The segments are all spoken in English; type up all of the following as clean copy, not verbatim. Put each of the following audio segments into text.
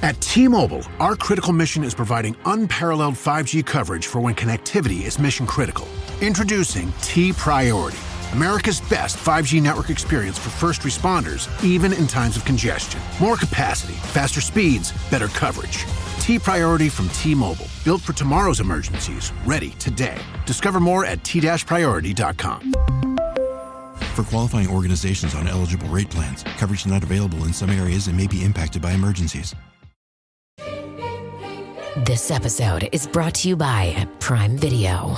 At T-Mobile, our critical mission is providing unparalleled 5G coverage for when connectivity is mission critical. Introducing T-Priority, America's best 5G network experience for first responders, even in times of congestion. More capacity, faster speeds, better coverage. T-Priority from T-Mobile, built for tomorrow's emergencies, ready today. Discover more at t-priority.com. For qualifying organizations on eligible rate plans, coverage not available in some areas and may be impacted by emergencies. This episode is brought to you by Prime Video.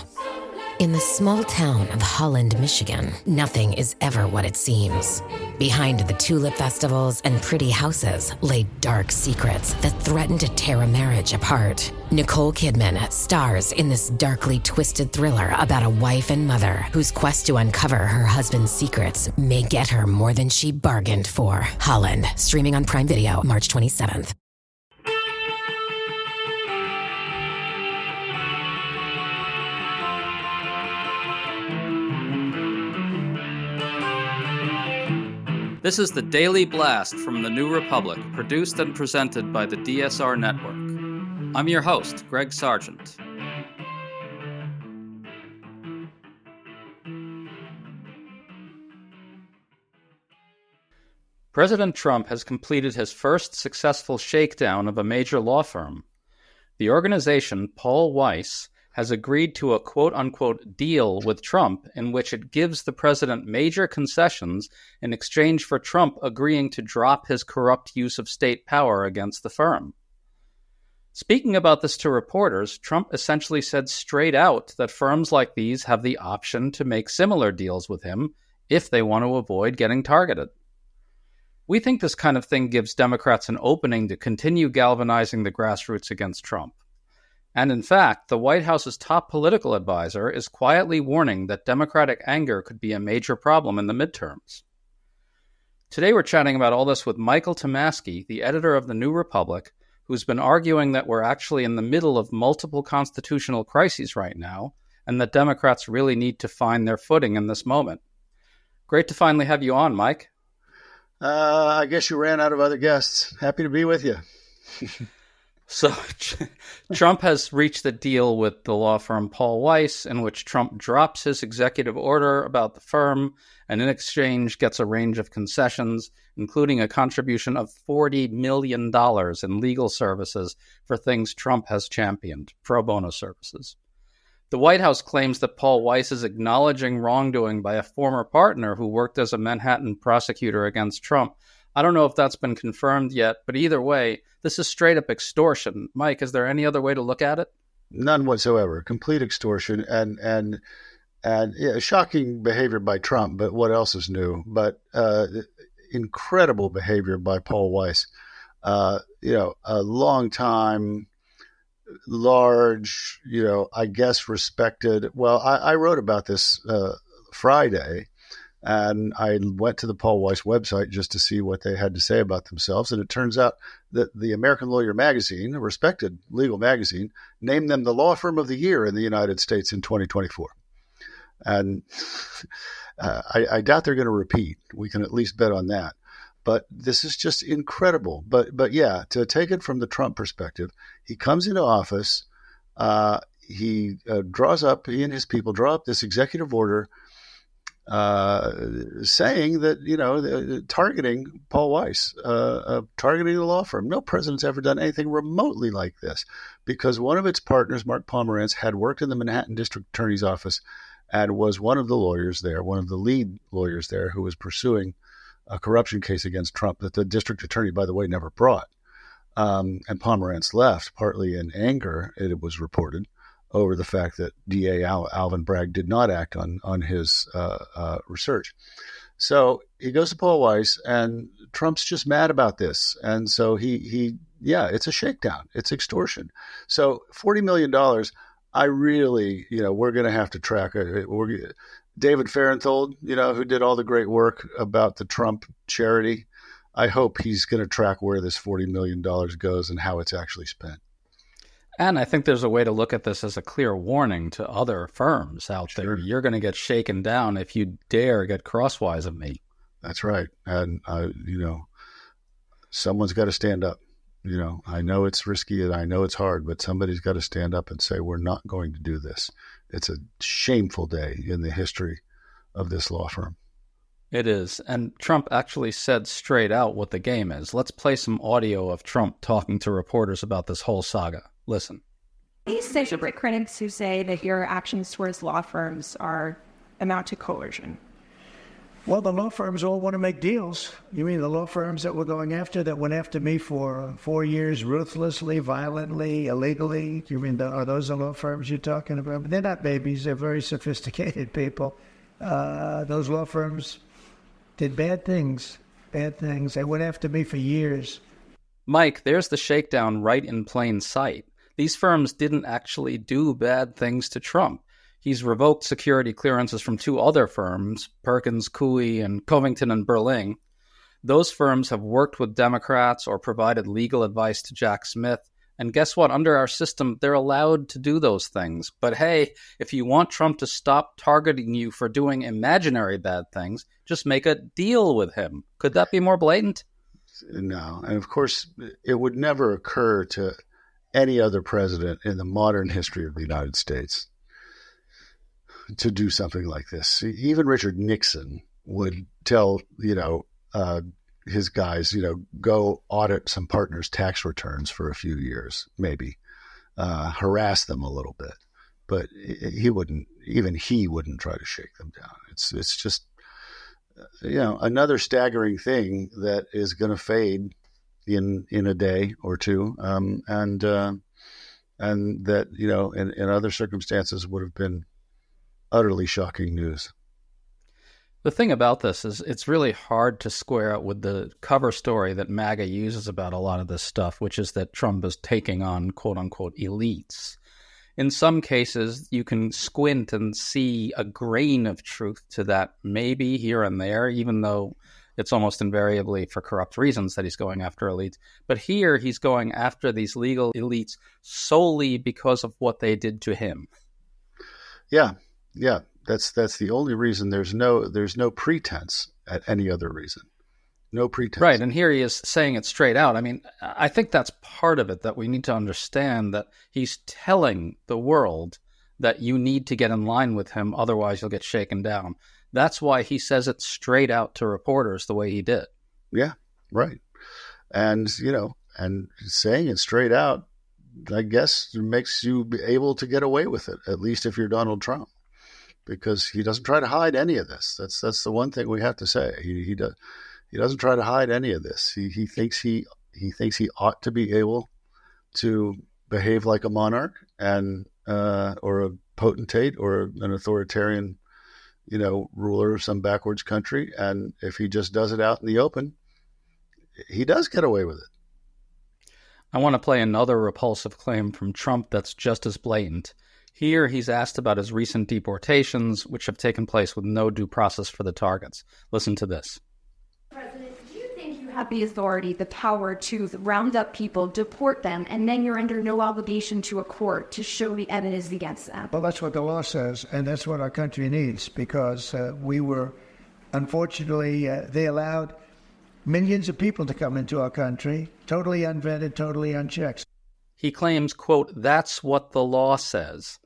In the small town of Holland, Michigan, nothing is ever what it seems. Behind the tulip festivals and pretty houses lay dark secrets that threaten to tear a marriage apart. Nicole Kidman stars in this darkly twisted thriller about a wife and mother whose quest to uncover her husband's secrets may get her more than she bargained for. Holland, streaming on Prime Video March 27th. This is the Daily Blast from the New Republic, produced and presented by the DSR Network. I'm your host, Greg Sargent. President Trump has completed his first successful shakedown of a major law firm. The organization, Paul Weiss, has agreed to a quote-unquote deal with Trump in which it gives the president major concessions in exchange for Trump agreeing to drop his corrupt use of state power against the firm. Speaking about this to reporters, Trump essentially said straight out that firms like these have the option to make similar deals with him if they want to avoid getting targeted. We think this kind of thing gives Democrats an opening to continue galvanizing the grassroots against Trump. And in fact, the White House's top political advisor is quietly warning that Democratic anger could be a major problem in the midterms. Today we're chatting about all this with Michael Tomasky, the editor of the New Republic, who's been arguing that we're actually in the middle of multiple constitutional crises right now, and that Democrats really need to find their footing in this moment. Great to finally have you on, Mike. I guess you ran out of other guests. Happy to be with you. So Trump has reached a deal with the law firm Paul Weiss in which Trump drops his executive order about the firm and in exchange gets a range of concessions, including a contribution of $40 million in legal services for things Trump has championed, pro bono services. The White House claims that Paul Weiss is acknowledging wrongdoing by a former partner who worked as a Manhattan prosecutor against Trump. I don't know if that's been confirmed yet, but either way, this is straight up extortion. Mike, is there any other way to look at it? None whatsoever. Complete extortion and yeah, shocking behavior by Trump, but what else is new? But incredible behavior by Paul Weiss. A long time, large, I guess respected. Well, I wrote about this Friday. And I went to the Paul Weiss website just to see what they had to say about themselves. And it turns out that the American Lawyer magazine, a respected legal magazine, named them the law firm of the year in the United States in 2024. And I doubt they're going to repeat. We can at least bet on that. But this is just incredible. But yeah, to take it from the Trump perspective, he comes into office. He and his people draw up this executive order saying that, targeting Paul Weiss, targeting the law firm. No president's ever done anything remotely like this because one of its partners, Mark Pomerantz, had worked in the Manhattan District Attorney's Office and was one of the lawyers there, one of the lead lawyers there who was pursuing a corruption case against Trump that the district attorney, by the way, never brought. And Pomerantz left partly in anger, it was reported, over the fact that DA Alvin Bragg did not act on his research. So he goes to Paul Weiss, and Trump's just mad about this. And so it's a shakedown. It's extortion. So $40 million, I really, we're going to have to track it. David Fahrenthold, who did all the great work about the Trump charity, I hope he's going to track where this $40 million goes and how it's actually spent. And I think there's a way to look at this as a clear warning to other firms out there. You're going to get shaken down if you dare get crosswise of me. That's right. And, someone's got to stand up. I know it's risky and I know it's hard, but somebody's got to stand up and say, we're not going to do this. It's a shameful day in the history of this law firm. It is. And Trump actually said straight out what the game is. Let's play some audio of Trump talking to reporters about this whole saga. Listen. These separate critics who say that your actions towards law firms amount to coercion. Well, the law firms all want to make deals. You mean the law firms that were going after, that went after me for 4 years, ruthlessly, violently, illegally? You mean, are those the law firms you're talking about? They're not babies. They're very sophisticated people. Those law firms did bad things. They went after me for years. Mike, there's the shakedown right in plain sight. These firms didn't actually do bad things to Trump. He's revoked security clearances from 2 other firms, Perkins Coie and Covington and Burling. Those firms have worked with Democrats or provided legal advice to Jack Smith. And guess what? Under our system, they're allowed to do those things. But hey, if you want Trump to stop targeting you for doing imaginary bad things, just make a deal with him. Could that be more blatant? No. And of course, it would never occur to any other president in the modern history of the United States to do something like this. Even Richard Nixon would tell, his guys, go audit some partners' tax returns for a few years, maybe, harass them a little bit. But he wouldn't try to shake them down. It's just, another staggering thing that is going to fade in a day or two. And that, in other circumstances would have been utterly shocking news. The thing about this is it's really hard to square out with the cover story that MAGA uses about a lot of this stuff, which is that Trump is taking on quote-unquote elites. In some cases, you can squint and see a grain of truth to that, maybe here and there, even though it's almost invariably for corrupt reasons that he's going after elites. But here he's going after these legal elites solely because of what they did to him. Yeah. That's the only reason. There's no pretense at any other reason. No pretense. Right, and here he is saying it straight out. I mean, I think that's part of it that we need to understand, that he's telling the world that you need to get in line with him, otherwise you'll get shaken down. That's why he says it straight out to reporters the way he did. Yeah, right. And, and saying it straight out, I guess, makes you be able to get away with it, at least if you're Donald Trump, because he doesn't try to hide any of this. That's the one thing we have to say. He doesn't try to hide any of this. He thinks he ought to be able to behave like a monarch and or a potentate or an authoritarian, ruler of some backwards country. And if he just does it out in the open, he does get away with it. I want to play another repulsive claim from Trump that's just as blatant. Here, he's asked about his recent deportations, which have taken place with no due process for the targets. Listen to this. President, do you think you have the authority, the power to round up people, deport them, and then you're under no obligation to a court to show the evidence against them? Well, that's what the law says, and that's what our country needs, because we were, unfortunately, they allowed millions of people to come into our country, totally unvetted, totally unchecked. He claims, quote, that's what the law says,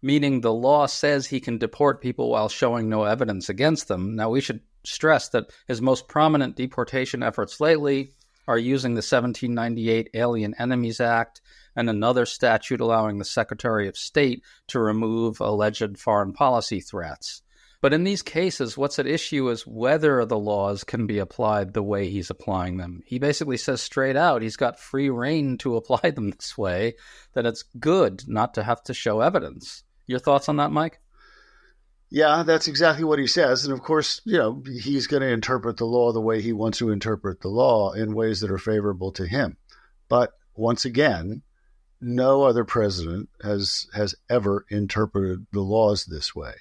meaning the law says he can deport people while showing no evidence against them. Now, we should stress that his most prominent deportation efforts lately are using the 1798 Alien Enemies Act and another statute allowing the Secretary of State to remove alleged foreign policy threats. But in these cases, what's at issue is whether the laws can be applied the way he's applying them. He basically says straight out he's got free rein to apply them this way, that it's good not to have to show evidence. Your thoughts on that, Mike? Yeah, that's exactly what he says. And of course, he's going to interpret the law the way he wants to interpret the law in ways that are favorable to him. But once again, no other president has ever interpreted the laws this way.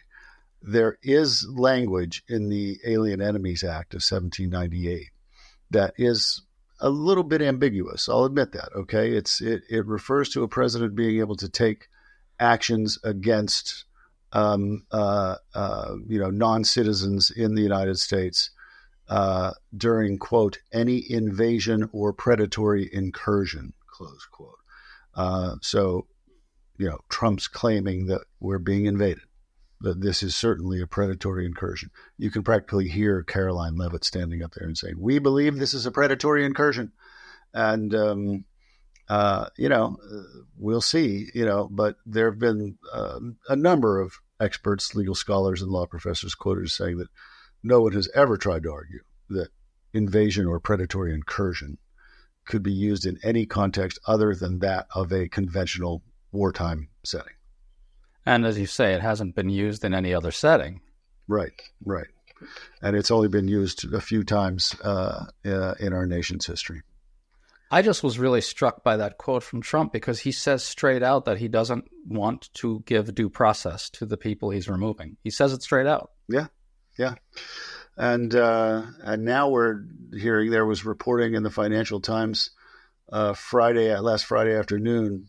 There is language in the Alien Enemies Act of 1798 that is a little bit ambiguous. I'll admit that. Okay, it refers to a president being able to take actions against non-citizens in the United States during, quote, any invasion or predatory incursion, close quote. So, Trump's claiming that we're being invaded, that this is certainly a predatory incursion. You can practically hear Caroline Leavitt standing up there and saying, we believe this is a predatory incursion. And, we'll see, but there have been a number of experts, legal scholars, and law professors quoted as saying that no one has ever tried to argue that invasion or predatory incursion could be used in any context other than that of a conventional wartime setting. And as you say, it hasn't been used in any other setting. Right. And it's only been used a few times in our nation's history. I just was really struck by that quote from Trump because he says straight out that he doesn't want to give due process to the people he's removing. He says it straight out. Yeah. And now we're hearing, there was reporting in the Financial Times last Friday afternoon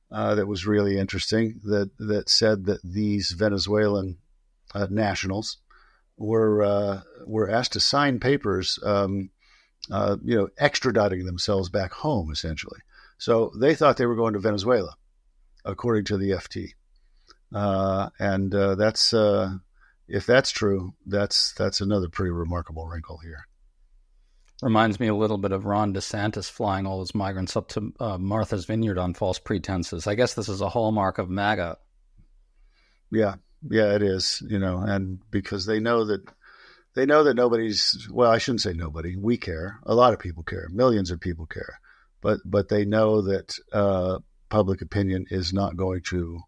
that was really interesting, that said that these Venezuelan nationals were asked to sign papers, extraditing themselves back home, essentially. So they thought they were going to Venezuela, according to the FT. And that's if that's true, that's another pretty remarkable wrinkle here. Reminds me a little bit of Ron DeSantis flying all his migrants up to Martha's Vineyard on false pretenses. I guess this is a hallmark of MAGA. Yeah, it is, and because they know that nobody's, well, I shouldn't say nobody. We care. A lot of people care. Millions of people care. But they know that public opinion is not going to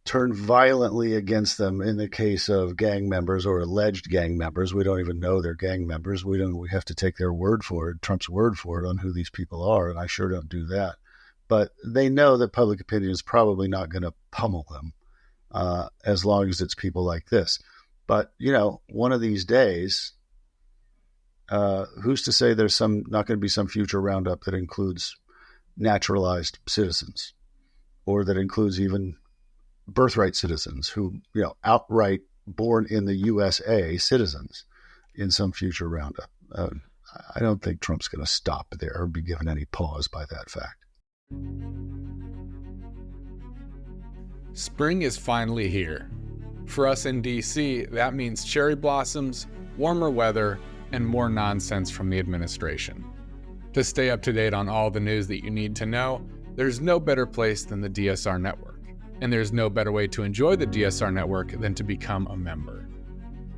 turn violently against them in the case of gang members or alleged gang members. We don't even know they're gang members. We have to take their word for it, Trump's word for it on who these people are, and I sure don't do that. But they know that public opinion is probably not going to pummel them as long as it's people like this. But, one of these days, who's to say there's not going to be some future roundup that includes naturalized citizens, or that includes even birthright citizens who, outright born in the USA citizens in some future roundup. I don't think Trump's going to stop there or be given any pause by that fact. Spring is finally here. For us in DC, that means cherry blossoms, warmer weather, and more nonsense from the administration. To stay up to date on all the news that you need to know, there's no better place than the DSR Network. And there's no better way to enjoy the DSR Network than to become a member.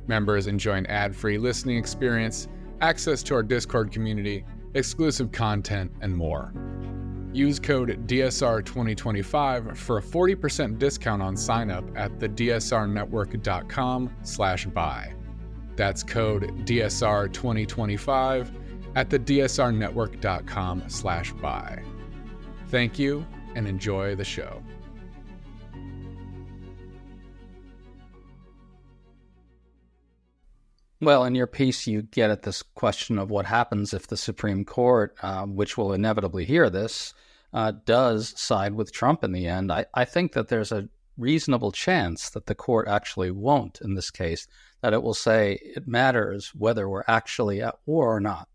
Members enjoy an ad-free listening experience, access to our Discord community, exclusive content, and more. Use code DSR2025 for a 40% discount on sign-up at thedsrnetwork.com/buy. That's code DSR2025 at thedsrnetwork.com/buy. Thank you, and enjoy the show. Well, in your piece, you get at this question of what happens if the Supreme Court, which will inevitably hear this, does side with Trump in the end. I think that there's a reasonable chance that the court actually won't in this case, that it will say it matters whether we're actually at war or not.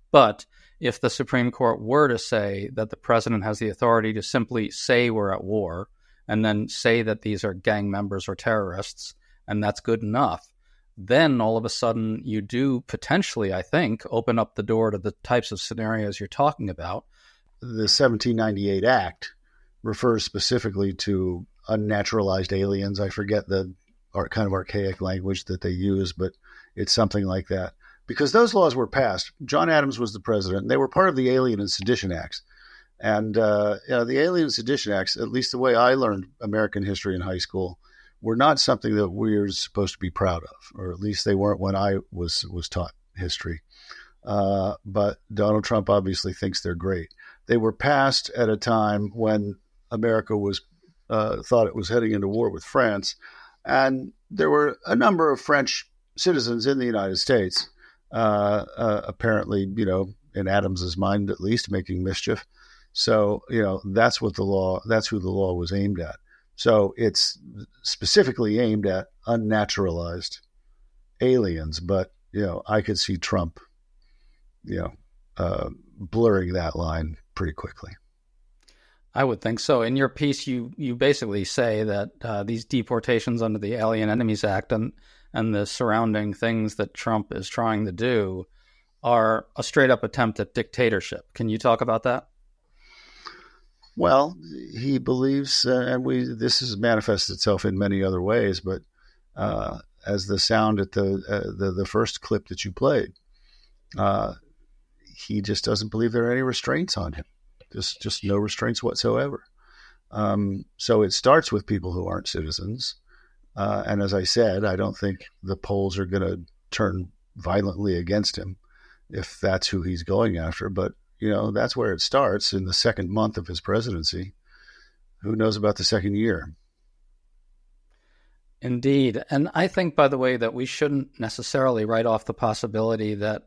But if the Supreme Court were to say that the president has the authority to simply say we're at war and then say that these are gang members or terrorists, and that's good enough, then all of a sudden you do potentially, I think, open up the door to the types of scenarios you're talking about. The 1798 Act refers specifically to unnaturalized aliens. I forget the kind of archaic language that they use, but it's something like that. Because those laws were passed. John Adams was the president, and they were part of the Alien and Sedition Acts. And the Alien and Sedition Acts, at least the way I learned American history in high school, were not something that we're supposed to be proud of, or at least they weren't when I was taught history. But Donald Trump obviously thinks they're great. They were passed at a time when America was thought it was heading into war with France, and there were a number of French citizens in the United States, apparently, in Adams's mind at least, making mischief. So, that's who the law was aimed at. So it's specifically aimed at unnaturalized aliens, but I could see Trump, blurring that line pretty quickly. I would think so. In your piece, you basically say that these deportations under the Alien Enemies Act and the surrounding things that Trump is trying to do are a straight-up attempt at dictatorship. Can you talk about that? Well, he believes, this has manifested itself in many other ways, but as the sound at the first clip that you played, he just doesn't believe there are any restraints on him. Just no restraints whatsoever. So it starts with people who aren't citizens. And as I said, I don't think the polls are going to turn violently against him if that's who he's going after. But, that's where it starts in the second month of his presidency. Who knows about the second year? Indeed. And I think, by the way, that we shouldn't necessarily write off the possibility that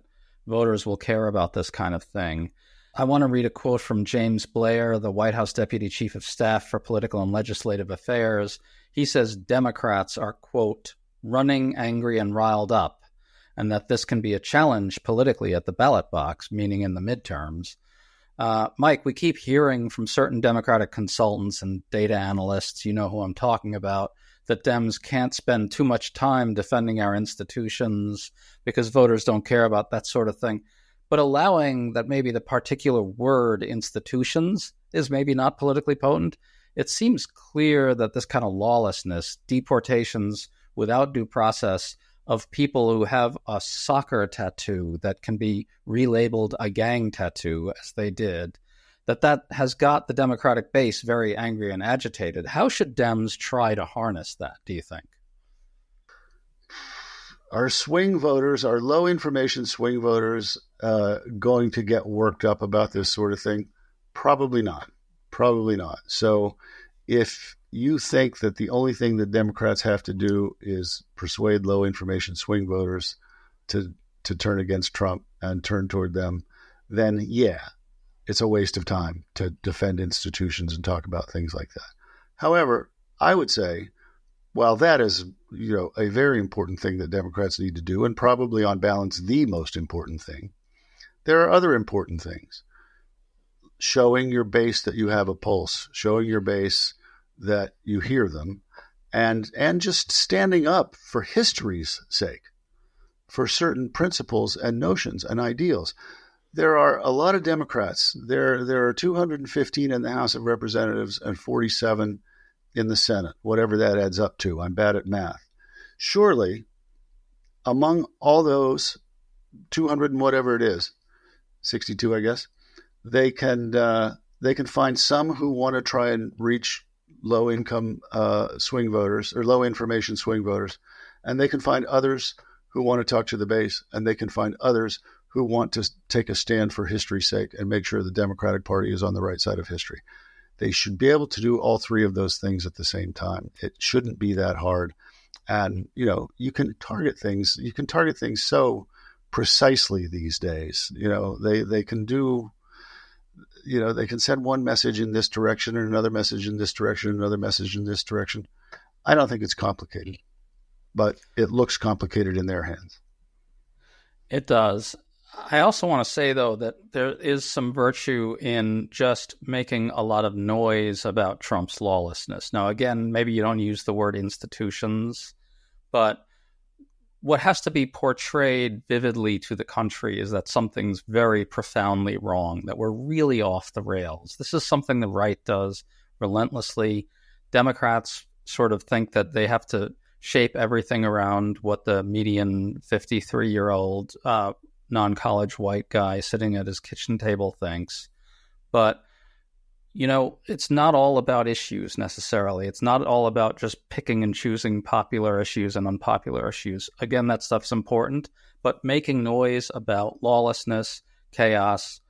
voters will care about this kind of thing. I want to read a quote from James Blair, the White House Deputy Chief of Staff for Political and Legislative Affairs. He says Democrats are, quote, running angry and riled up, and that this can be a challenge politically at the ballot box, meaning in the midterms. Mike, we keep hearing from certain Democratic consultants and data analysts, you know who I'm talking about, that Dems can't spend too much time defending our institutions because voters don't care about that sort of thing. But allowing that maybe the particular word institutions is maybe not politically potent, it seems clear that this kind of lawlessness, deportations without due process of people who have a soccer tattoo that can be relabeled a gang tattoo, as they did, that has got the Democratic base very angry and agitated. How should Dems try to harness that, do you think? Are swing voters, are low information swing voters going to get worked up about this sort of thing? Probably not. Probably not. So if you think that the only thing that Democrats have to do is persuade low information swing voters to turn against Trump and turn toward them, then yeah, it's a waste of time to defend institutions and talk about things like that. However, I would say, while that is, a very important thing that Democrats need to do, and probably on balance the most important thing, there are other important things. Showing your base that you have a pulse, showing your base that you hear them, and just standing up for history's sake, for certain principles and notions and ideals. There are a lot of Democrats. There are 215 in the House of Representatives and 47 in the Senate, whatever that adds up to. I'm bad at math. Surely, among all those 200 and whatever it is, 62, I guess, they can find some who want to try and reach low-income swing voters or low-information swing voters, and they can find others who want to talk to the base, and they can find others who want to take a stand for history's sake and make sure the Democratic Party is on the right side of history. They should be able to do all three of those things at the same time. It shouldn't be that hard. And, you can target things. You can target things so precisely these days. They can do, they can send one message in this direction and another message in this direction, and another message in this direction. I don't think it's complicated, but it looks complicated in their hands. It does. I also want to say, though, that there is some virtue in just making a lot of noise about Trump's lawlessness. Now, again, maybe you don't use the word institutions, but what has to be portrayed vividly to the country is that something's very profoundly wrong, that we're really off the rails. This is something the right does relentlessly. Democrats sort of think that they have to shape everything around what the median 53-year-old non-college white guy sitting at his kitchen table thinks. But, it's not all about issues necessarily. It's not all about just picking and choosing popular issues and unpopular issues. Again, that stuff's important, but making noise about lawlessness, chaos,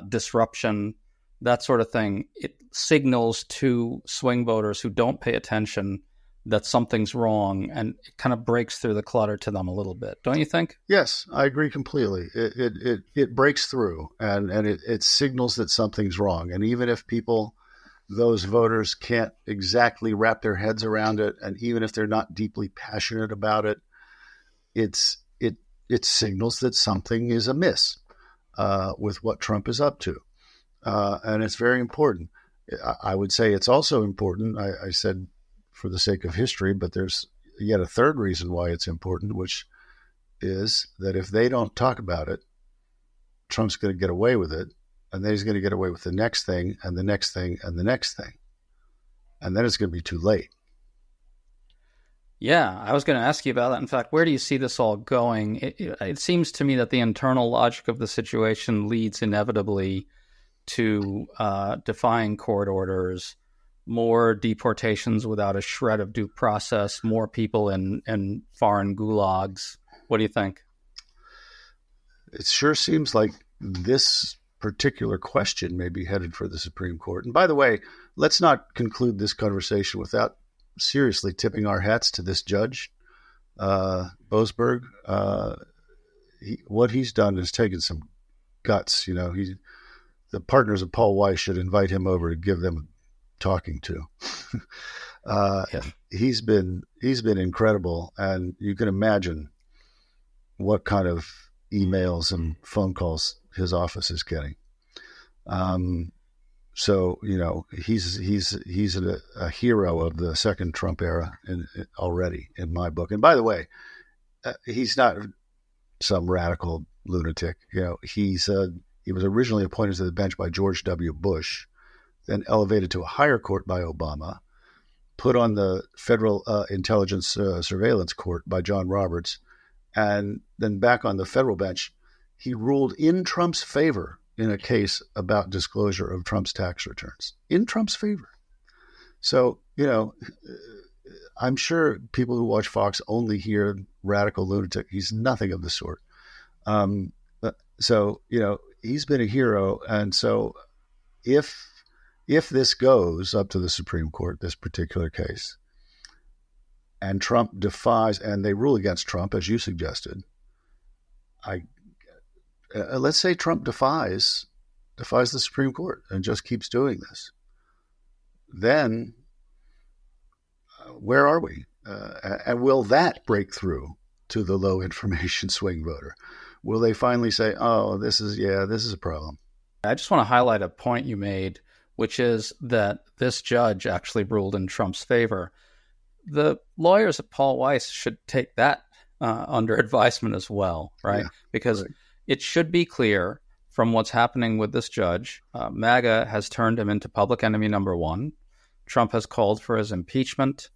disruption, that sort of thing, it signals to swing voters who don't pay attention that something's wrong, and it kind of breaks through the clutter to them a little bit. Don't you think? Yes, I agree completely. It breaks through and it signals that something's wrong. And even if those voters can't exactly wrap their heads around it, and even if they're not deeply passionate about it, it signals that something is amiss with what Trump is up to. And it's very important. I would say it's also important, I said for the sake of history, but there's yet a third reason why it's important, which is that if they don't talk about it, Trump's going to get away with it, and then he's going to get away with the next thing and the next thing and the next thing. And then it's going to be too late. Yeah, I was going to ask you about that. In fact, where do you see this all going? It seems to me that the internal logic of the situation leads inevitably to defying court orders, more deportations without a shred of due process, more people in foreign gulags. What do you think? It sure seems like this particular question may be headed for the Supreme Court. And by the way, let's not conclude this conversation without seriously tipping our hats to this judge, Boasberg. What he's done is taken some guts. The partners of Paul Weiss should invite him over to give them a talking to. Yeah. He's been incredible, and you can imagine what kind of emails and phone calls his office is getting. So he's a hero of the second Trump era already in my book. And by the way, he's not some radical lunatic. He was originally appointed to the bench by George W. Bush, then elevated to a higher court by Obama, put on the Federal Intelligence Surveillance Court by John Roberts, and then back on the federal bench. He ruled in Trump's favor in a case about disclosure of Trump's tax returns, in Trump's favor. So, I'm sure people who watch Fox only hear radical lunatic. He's nothing of the sort. So, he's been a hero. And so if this goes up to the Supreme Court, this particular case, and Trump defies, and they rule against Trump, as you suggested, let's say Trump defies the Supreme Court and just keeps doing this. Then where are we? And will that break through to the low information swing voter? Will they finally say, oh, this is a problem? I just want to highlight a point you made, which is that this judge actually ruled in Trump's favor. The lawyers at Paul Weiss should take that under advisement as well, right? Yeah, because right. It should be clear from what's happening with this judge. MAGA has turned him into public enemy number one. Trump has called for his impeachment.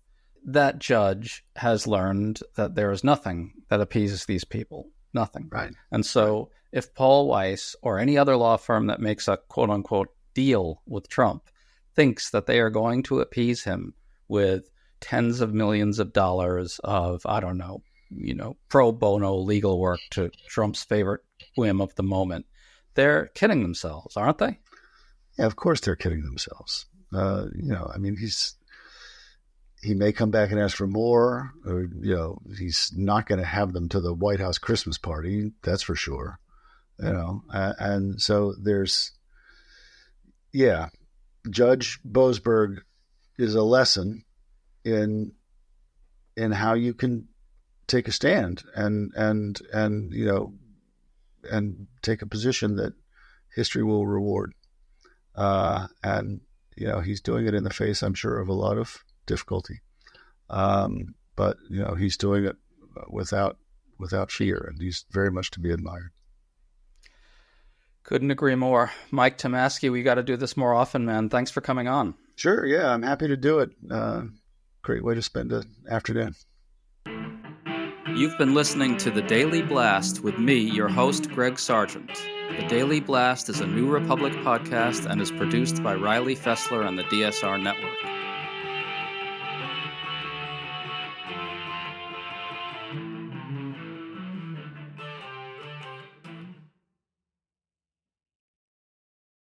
That judge has learned that there is nothing that appeases these people. Nothing. Right. And so if Paul Weiss or any other law firm that makes a quote unquote deal with Trump thinks that they are going to appease him with tens of millions of dollars of, I don't know, pro bono legal work to Trump's favorite whim of the moment, they're kidding themselves, aren't they? Yeah, of course they're kidding themselves. He may come back and ask for more, or, he's not going to have them to the White House Christmas party. That's for sure. And so Judge Boasberg is a lesson in how you can take a stand and take a position that history will reward. He's doing it in the face, I'm sure, of a lot of difficulty. But he's doing it without fear, and he's very much to be admired. Couldn't agree more. Mike Tomasky, we got to do this more often, man. Thanks for coming on. Sure, yeah, I'm happy to do it. Great way to spend an afternoon. You've been listening to The Daily Blast with me, your host, Greg Sargent. The Daily Blast is a New Republic podcast and is produced by Riley Fessler and the DSR Network.